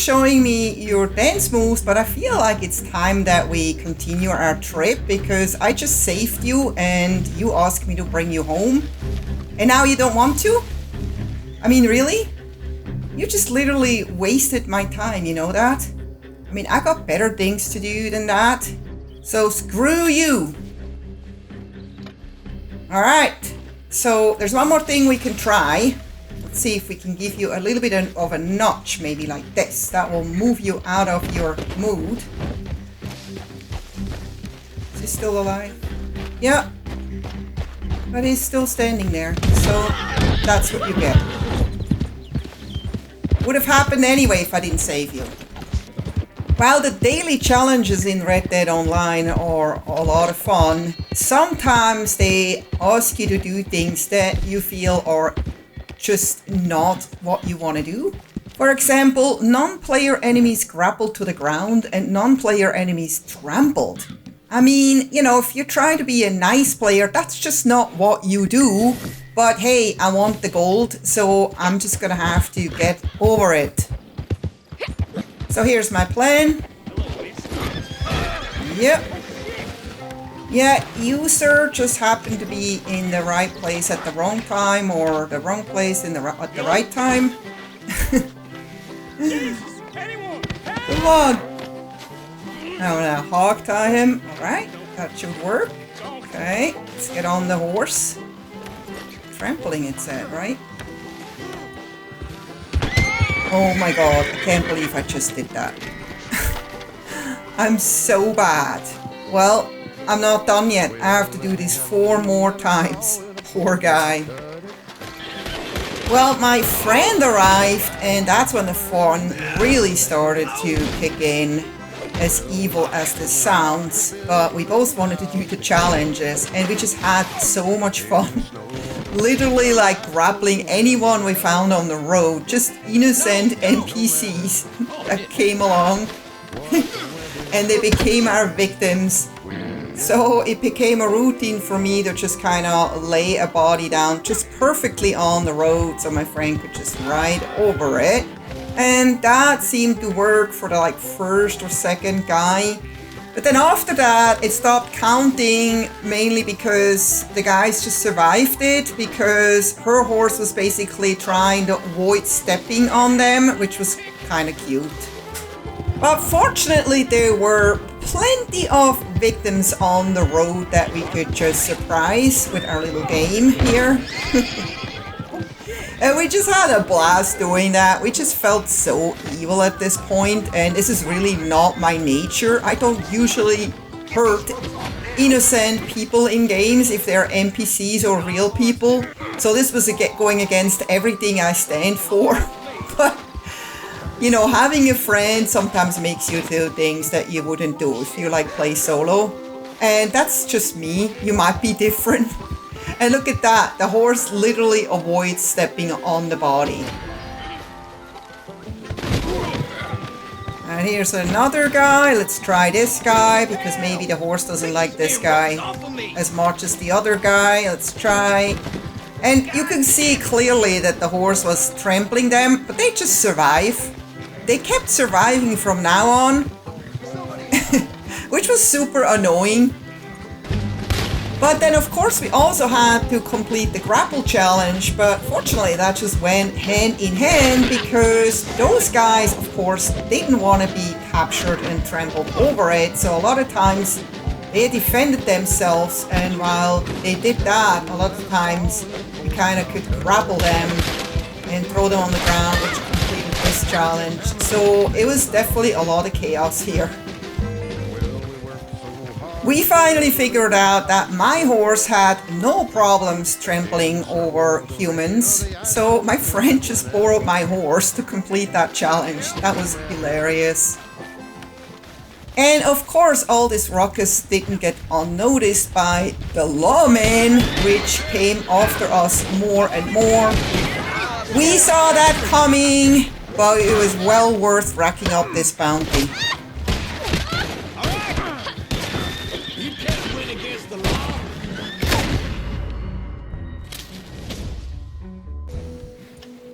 showing me your dance moves, but I feel like it's time that we continue our trip because I just saved you and you asked me to bring you home. And now you don't want to? I mean, really? You just literally wasted my time, you know that? I mean, I got better things to do than that. So screw you. Alright, so there's one more thing we can try. Let's see if we can give you a little bit of a notch, maybe like this. That will move you out of your mood. Is he still alive? Yeah. But he's still standing there, so that's what you get. Would have happened anyway if I didn't save you. While the daily challenges in Red Dead Online are a lot of fun, sometimes they ask you to do things that you feel are just not what you want to do. For example, non-player enemies grappled to the ground and non-player enemies trampled. I mean, you know, if you're trying to be a nice player, that's just not what you do. But hey, I want the gold, so I'm just gonna have to get over it. So here's my plan. Yep. Yeah, you, sir, just happened to be in the right place at the wrong time, or the wrong place at the right time. Come on. Now I'm gonna hog tie him. Alright, that should work. Okay, let's get on the horse. Trampling, it said, right? Oh my god, I can't believe I just did that. I'm so bad. Well, I'm not done yet. I have to do this 4 more times. Poor guy. Well, my friend arrived, and that's when the fun really started to kick in. As evil as this sounds, but we both wanted to do the challenges, and we just had so much fun. Literally like grappling anyone we found on the road, just innocent NPCs that came along. And they became our victims. So it became a routine for me to just kind of lay a body down just perfectly on the road so my friend could just ride over it. And that seemed to work for the like first or second guy. But then after that, it stopped counting, mainly because the guys just survived it, because her horse was basically trying to avoid stepping on them, which was kind of cute. But fortunately, there were plenty of victims on the road that we could just surprise with our little game here. And we just had a blast doing that. We just felt so evil at this point, and this is really not my nature. I don't usually hurt innocent people in games if they're NPCs or real people. So this was going against everything I stand for. But, you know, having a friend sometimes makes you do things that you wouldn't do if you like play solo. And that's just me. You might be different. And look at that, the horse literally avoids stepping on the body. And here's another guy. Let's try this guy, because maybe the horse doesn't like this guy as much as the other guy. Let's try. And you can see clearly that the horse was trampling them, but they just survive. They kept surviving from now on, which was super annoying. But then, of course, we also had to complete the grapple challenge, but fortunately that just went hand in hand, because those guys, of course, didn't want to be captured and trampled over it, so a lot of times they defended themselves, and while they did that, a lot of times we kind of could grapple them and throw them on the ground, which completed this challenge. So it was definitely a lot of chaos here. We finally figured out that my horse had no problems trampling over humans, so my friend just borrowed my horse to complete that challenge. That was hilarious. And of course, all this ruckus didn't get unnoticed by the lawmen, which came after us more and more. We saw that coming, but it was well worth racking up this bounty.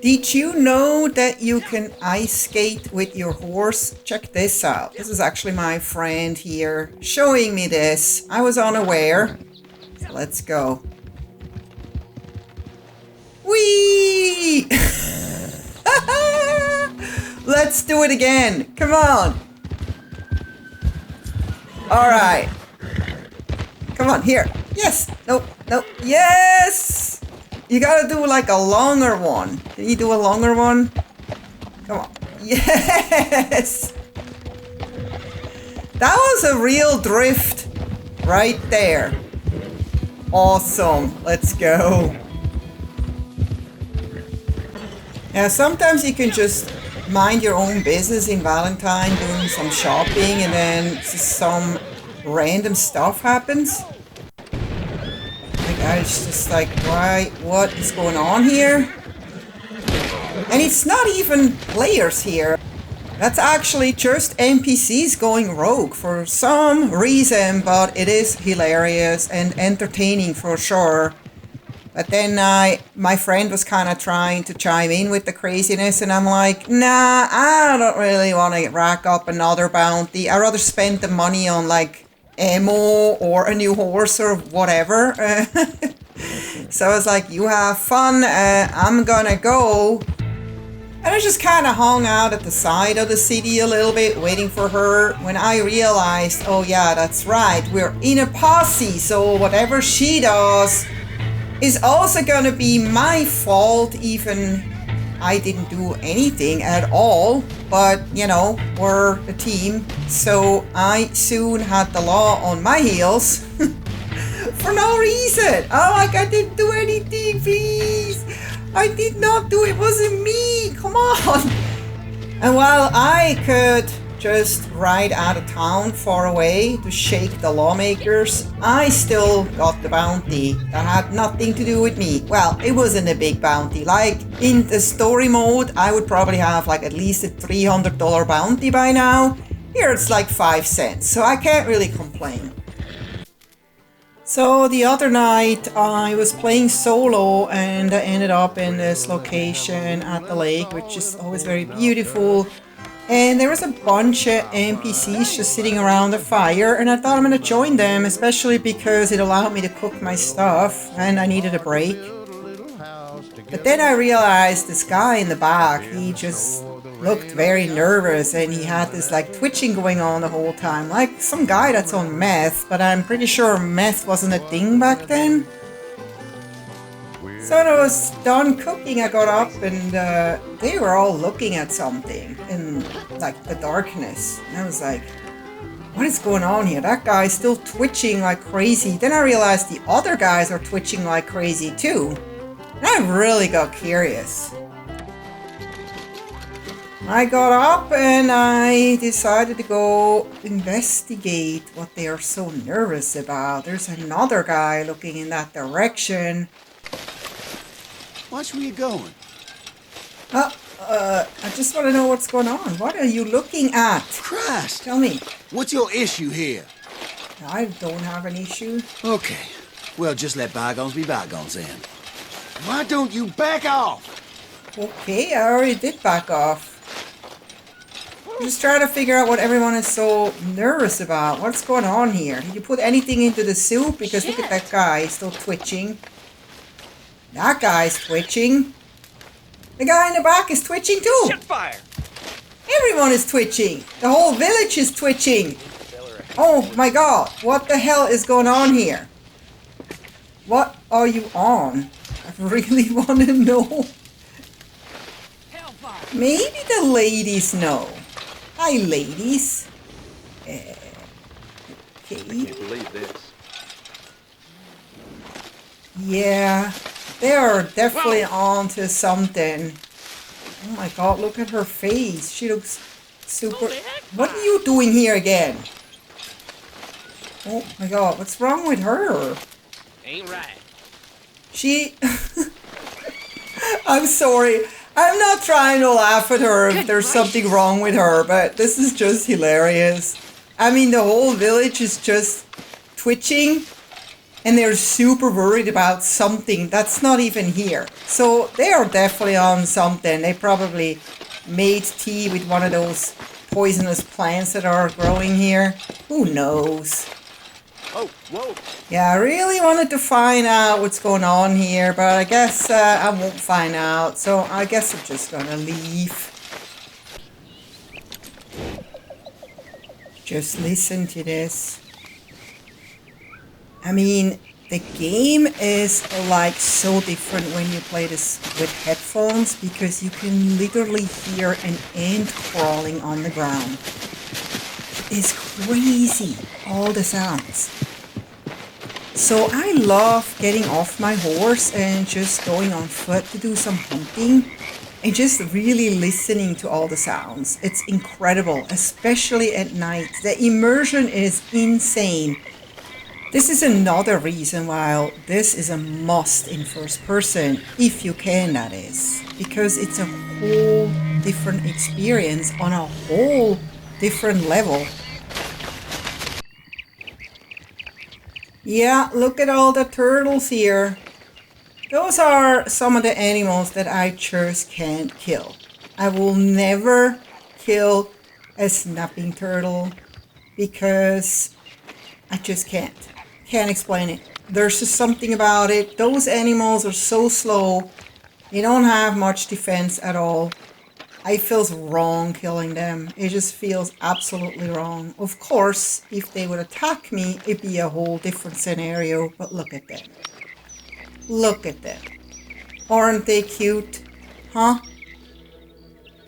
Did you know that you can ice skate with your horse? Check this out. This is actually my friend here showing me this. I was unaware. So let's go. Whee! Let's do it again. Come on. All right. Come on, here. Yes. Nope. Nope. Yes. You gotta do like a longer one. Can you do a longer one? Come on. Yes. That was a real drift right there. Awesome. Let's go. Yeah, sometimes you can just mind your own business in Valentine, doing some shopping, and then just some random stuff happens. My God, it's just like, why? What is going on here? And it's not even players here. That's actually just NPCs going rogue for some reason, but it is hilarious and entertaining for sure. But then my friend was kind of trying to chime in with the craziness, and I'm like, nah, I don't really want to rack up another bounty. I'd rather spend the money on like ammo or a new horse or whatever. So I was like, you have fun, I'm gonna go. And I just kind of hung out at the side of the city a little bit, waiting for her, when I realized, oh yeah, that's right, we're in a posse, so whatever she does is also gonna be my fault, even I didn't do anything at all. But, you know, we're a team, so I soon had the law on my heels for no reason. Oh, like I didn't do anything, please. I did not do it, wasn't me, come on. And while I could just ride out of town far away to shake the lawmakers, I still got the bounty. That had nothing to do with me. Well, it wasn't a big bounty. Like in the story mode, I would probably have like at least a $300 bounty by now. Here it's like 5 cents, so I can't really complain. So the other night I was playing solo and I ended up in this location at the lake, which is always very beautiful. And there was a bunch of NPCs just sitting around the fire, and I thought I'm gonna join them, especially because it allowed me to cook my stuff and I needed a break. But then I realized this guy in the back, he just looked very nervous and he had this like twitching going on the whole time, like some guy that's on meth, but I'm pretty sure meth wasn't a thing back then. So when I was done cooking, I got up and they were all looking at something in like the darkness. And I was like, what is going on here? That guy's still twitching like crazy. Then I realized the other guys are twitching like crazy too. And I really got curious. I got up and I decided to go investigate what they are so nervous about. There's another guy looking in that direction. Watch where you're going. I just want to know what's going on. What are you looking at? Christ! Tell me. What's your issue here? I don't have an issue. Okay. Well, just let bygones be bygones then. Why don't you back off? Okay, I already did back off. I'm just trying to figure out what everyone is so nervous about. What's going on here? Did you put anything into the soup? Because look at that guy, he's still twitching. That guy's twitching. The guy in the back is twitching too. Shut fire! Everyone is twitching. The whole village is twitching. Oh my God, what the hell is going on here? What are you on? I really want to know. Maybe the ladies know. Hi, ladies. Okay. I can't believe this. Yeah, they are definitely onto something. Oh my God, look at her face. She looks super... What are you doing here again? Oh my God, what's wrong with her? Ain't right. She... I'm sorry. I'm not trying to laugh at her if there's something wrong with her, but this is just hilarious. I mean, the whole village is just twitching. And they're super worried about something that's not even here. So they are definitely on something. They probably made tea with one of those poisonous plants that are growing here. Who knows? Oh, whoa. Yeah, I really wanted to find out what's going on here, but I guess I won't find out. So I guess I'm just gonna leave. Just listen to this. I mean, the game is like so different when you play this with headphones because you can literally hear an ant crawling on the ground. It's crazy, all the sounds. So I love getting off my horse and just going on foot to do some hunting and just really listening to all the sounds. It's incredible, especially at night. The immersion is insane. This is another reason why this is a must in first person, if you can, that is. Because it's a whole different experience on a whole different level. Yeah, look at all the turtles here. Those are some of the animals that I just can't kill. I will never kill a snapping turtle because I just can't. Can't explain it. There's just something about it. Those animals are so slow. They don't have much defense at all. It feels wrong killing them. It just feels absolutely wrong. Of course, if they would attack me, it'd be a whole different scenario. But look at them. Look at them. Aren't they cute? Huh?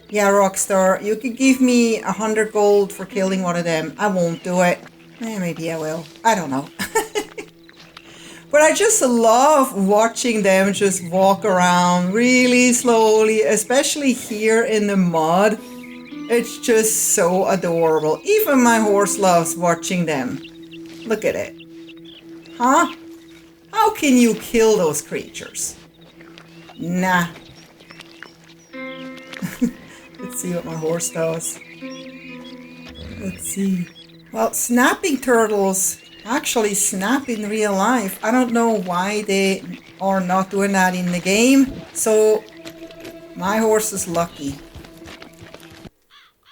Yeah, Rockstar, you could give me 100 gold for killing one of them. I won't do it. Maybe I will. I don't know. But I just love watching them just walk around really slowly, especially here in the mud. It's just so adorable. Even my horse loves watching them. Look at it. Huh? How can you kill those creatures? Nah. Let's see what my horse does. Let's see. Well, snapping turtles actually snap in real life. I don't know why they are not doing that in the game. So my horse is lucky.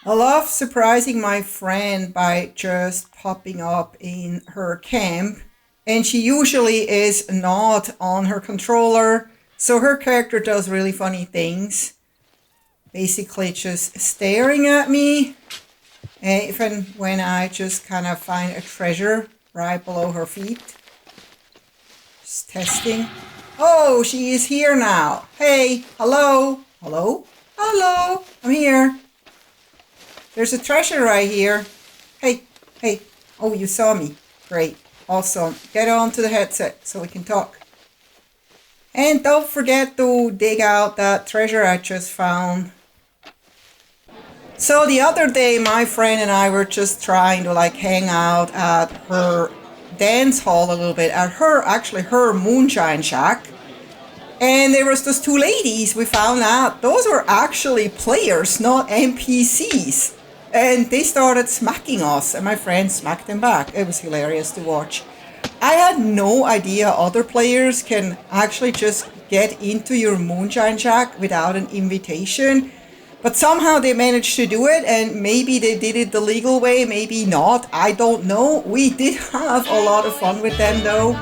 I love surprising my friend by just popping up in her camp. And she usually is not on her controller. So her character does really funny things. Basically just staring at me. Even when I just kind of find a treasure right below her feet. Just testing. Oh, she is here now. Hey, hello. Hello? Hello. I'm here. There's a treasure right here. Hey, hey. Oh, you saw me. Great. Awesome. Get onto the headset so we can talk. And don't forget to dig out that treasure I just found. So the other day, my friend and I were just trying to like hang out at her dance hall a little bit, at her moonshine shack. And there was those two ladies, we found out those were actually players, not NPCs. And they started smacking us and my friend smacked them back. It was hilarious to watch. I had no idea other players can actually just get into your moonshine shack without an invitation. But somehow they managed to do it, and maybe they did it the legal way, maybe not, I don't know. We did have a lot of fun with them though.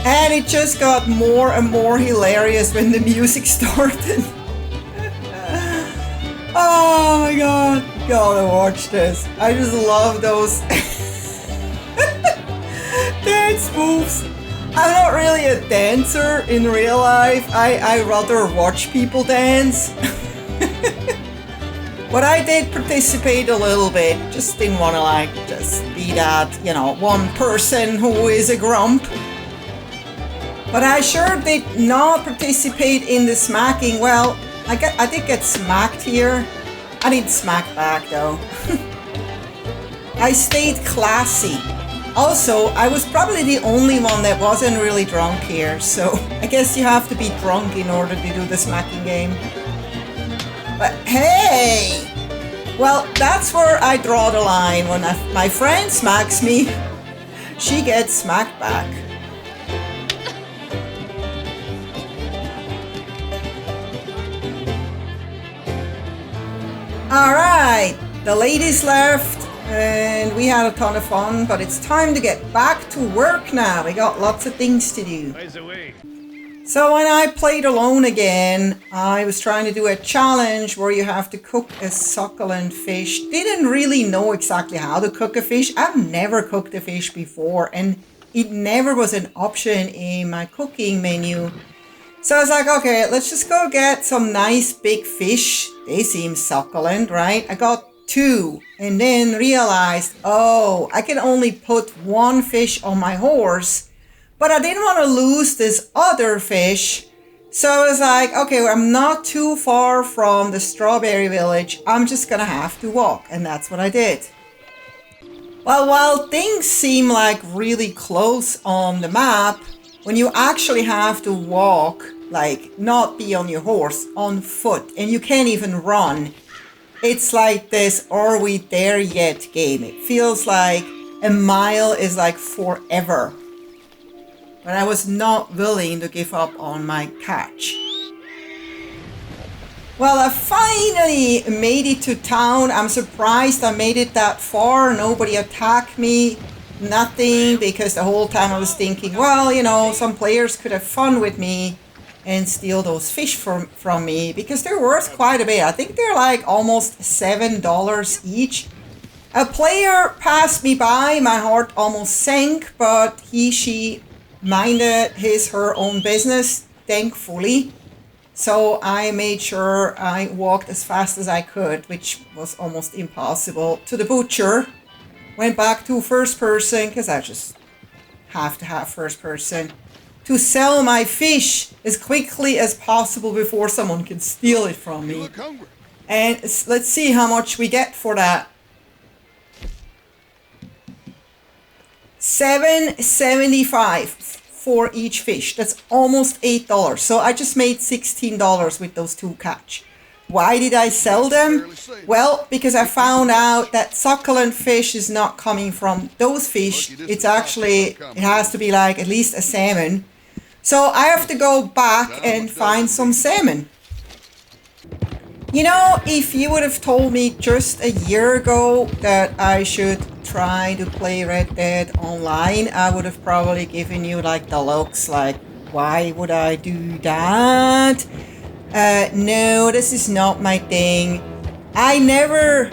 And it just got more and more hilarious when the music started. Oh my god, gotta watch this. I just love those dance moves. I'm not really a dancer in real life. I rather watch people dance. But I did participate a little bit, just didn't want to like just be that, you know, one person who is a grump. But I sure did not participate in the smacking. Well, I did get smacked here. I didn't smack back though. I stayed classy. Also, I was probably the only one that wasn't really drunk here, so I guess you have to be drunk in order to do the smacking game. But hey! Well, that's where I draw the line. When my friend smacks me, she gets smacked back. Alright, the ladies left and we had a ton of fun, but it's time to get back to work now. We got lots of things to do. So when I played alone again, I was trying to do a challenge where you have to cook a succulent fish. Didn't really know exactly how to cook a fish. I've never cooked a fish before and it never was an option in my cooking menu. So I was like, okay, let's just go get some nice big fish. They seem succulent, right? I got 2 and then realized, oh, I can only put 1 fish on my horse, but I didn't want to lose this other fish. So I was like, okay, well, I'm not too far from the strawberry village. I'm just gonna have to walk, and that's what I did. Well, while things seem like really close on the map, when you actually have to walk, like not be on your horse, on foot, and you can't even run, it's like this "are we there yet" game. It feels like a mile is like forever. But I was not willing to give up on my catch. Well, I finally made it to town. I'm surprised I made it that far. Nobody attacked me. Nothing, because the whole time I was thinking, well, you know, some players could have fun with me and steal those fish from me, because they're worth quite a bit. I think they're like almost $7 each. A player passed me by, my heart almost sank, but she minded her own business, thankfully. So I made sure I walked as fast as I could, which was almost impossible, to the butcher. Went back to first person, because I just have to have first person, to sell my fish as quickly as possible before someone can steal it from me. And let's see how much we get for that. $7.75 for each fish. That's almost $8. So I just made $16 with those 2 catch. Why did I sell them? Well, because I found out that succulent fish is not coming from those fish. It's actually, it has to be like at least a salmon. So I have to go back and find some salmon. You know, if you would have told me just a year ago that I should try to play Red Dead Online, I would have probably given you like the looks, like, why would I do that? No, this is not my thing. I never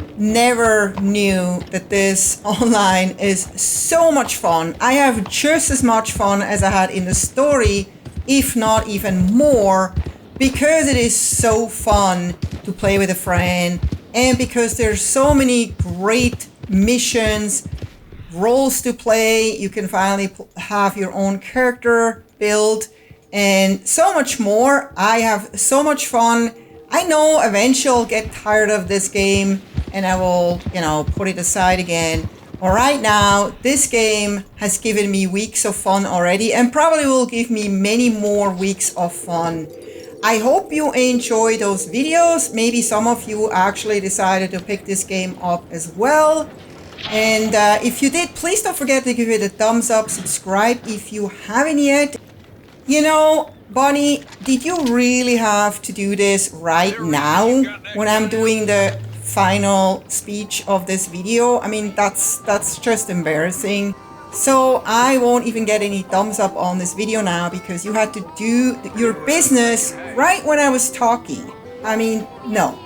knew that this online is so much fun. I have just as much fun as I had in the story, if not even more, because it is so fun to play with a friend, and because there's so many great missions, roles to play. You can finally have your own character build, and so much more. I have so much fun. I know eventually I'll get tired of this game and I will, you know, put it aside again. But right now, this game has given me weeks of fun already and probably will give me many more weeks of fun. I hope you enjoy those videos. Maybe some of you actually decided to pick this game up as well. And if you did, please don't forget to give it a thumbs up, subscribe if you haven't yet. You know, Bonnie, did you really have to do this right now when I'm doing the final speech of this video? I mean, that's just embarrassing. So I won't even get any thumbs up on this video now because you had to do your business right when I was talking. I mean, no,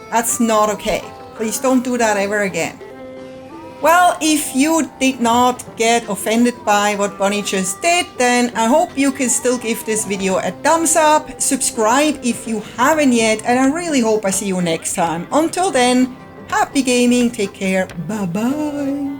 that's not okay. Please don't do that ever again. Well, if you did not get offended by what Bonnie just did, then I hope you can still give this video a thumbs up, subscribe if you haven't yet, and I really hope I see you next time. Until then, happy gaming, take care, bye bye.